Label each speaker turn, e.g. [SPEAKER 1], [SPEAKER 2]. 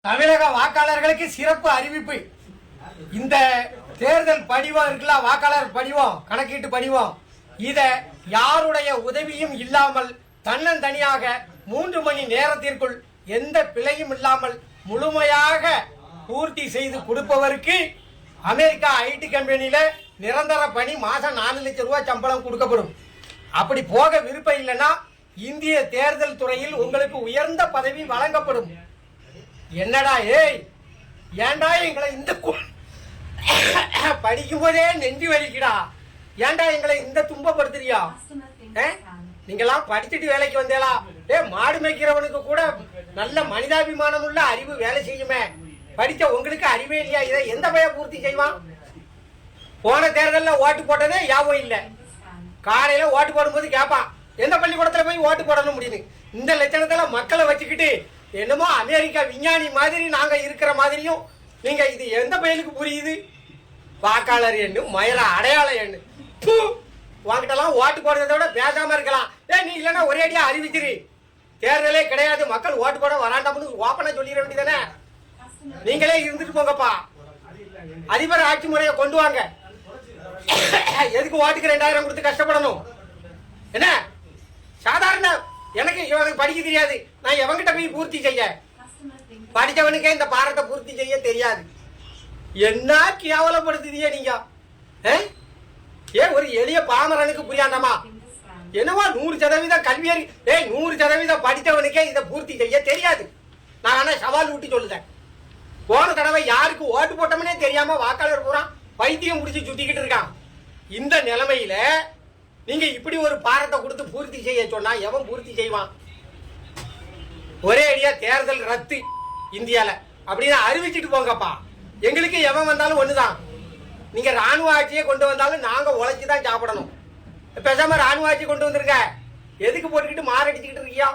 [SPEAKER 1] தமிழக வாக்காளர்களுக்கு சிறப்பு அறிவிப்பு. இந்த தேர்தல் படிவம் இருக்குல்ல, வாக்காளர் படிவம், கணக்கீட்டு படிவம், இத யாருடைய உதவியும் இல்லாமல் தன்னந்தனியாக 3 மணி நேரத்திற்குள் எந்த பிழையும் இல்லாமல் முழுமையாக பூர்த்தி செய்து கொடுப்பவருக்கு அமெரிக்கா ஐடி கம்பெனியில நிரந்தர பணி, மாசம் 4 லட்சம் ரூபாய் சம்பளம் கொடுக்கப்படும். அப்படி போக விருப்பம் இல்லைன்னா இந்திய தேர்தல் துறையில் உங்களுக்கு உயர்ந்த பதவி வழங்கப்படும். என்னடா ஏய், ஏண்டா எங்களை இந்த படிக்கும் போதே நெஞ்சு வலிக்குடா, ஏண்டா எங்களை இந்த துன்பப்படுத்துறியா? நீங்களாம் படிச்சுட்டு வேலைக்கு வந்தேலா? மாடு மேய்க்கிறவனுக்கு கூட நல்ல மனிதாபிமானம் உள்ள அறிவு வேலை செய்யுமே, படிச்ச உங்களுக்கு அறிவே இல்லையா? இதை எந்த பய பூர்த்தி செய்வான்? போன தேர்தலில் ஓட்டு போட்டதே யாபம் இல்லை. காலையில ஓட்டு போடும்போது கேட்பான், எந்த பள்ளிக்கூடத்துல போய் ஓட்டு போடணும் முடியுது. இந்த லட்சணத்துல மக்களை வச்சுக்கிட்டு என்னமோ அமெரிக்கா விஞ்ஞானி மாதிரி நாங்க இருக்கிற மாதிரியும் நீங்க இது எந்த பயிலுக்கு புரியுது? வாக்காளர் எண்ணு, மயில அடையாள எண்ணு. வாங்கிட்டலாம் ஓட்டு போடுறத விட பேசாம இருக்கலாம். நீ இல்லைன்னா ஒரே அடியா அறிவிச்சிரு, தேர்தலே கிடையாது, மக்கள் ஓட்டு போட வராண்டாம்னு ஓப்பனா சொல்லிட வேண்டியதானே. நீங்களே இருந்துட்டு போங்கப்பா, அதிபர் ஆட்சி முறையை கொண்டு வாங்க. எதுக்கு ஓட்டுக்கு 2000 கொடுத்து கஷ்டப்படணும்? என்ன சாதாரண எனக்கு படிக்க தெரியாது, நான் எவங்கிட்ட போய் பூர்த்தி செய்ய? படித்தவனுக்கே இந்த பாரத்தை பூர்த்தி செய்ய தெரியாது. என்ன கேவலப்படுத்துதியே நீங்க? ஒரு எளிய பாமரனுக்கு புரியாண்டாமா? என்னவா 100% கல்வியறி, 100% படித்தவனுக்கே இதை பூர்த்தி செய்ய தெரியாது. நான் ஆனா சவால் விட்டு சொல்லுதேன். போன தடவை யாருக்கு ஓட்டு போட்டோம்னே தெரியாம வாக்காளர் பூரா பைத்தியம் முடிச்சு சுத்திக்கிட்டு இருக்கான். இந்த நிலைமையில நீங்க இப்படி ஒரு பாரத்தை கொடுத்து பூர்த்தி செய்ய சொன்னா எவன் பூர்த்தி செய்வான்? ஒரே அடியா தேர்தல் ரத்து இந்தியால அப்படின்னு அறிவிச்சுட்டு போங்கப்பா. எங்களுக்கு எவன் வந்தாலும் ஒண்ணுதான். நீங்க ராணுவ ஆட்சியை கொண்டு வந்தாலும் நாங்க உழைச்சுதான் சாப்பிடணும். பேசாம ராணுவ ஆட்சி கொண்டு வந்திருக்க, எதுக்கு போட்டுக்கிட்டு மாரடிச்சுக்கிட்டு இருக்கியா?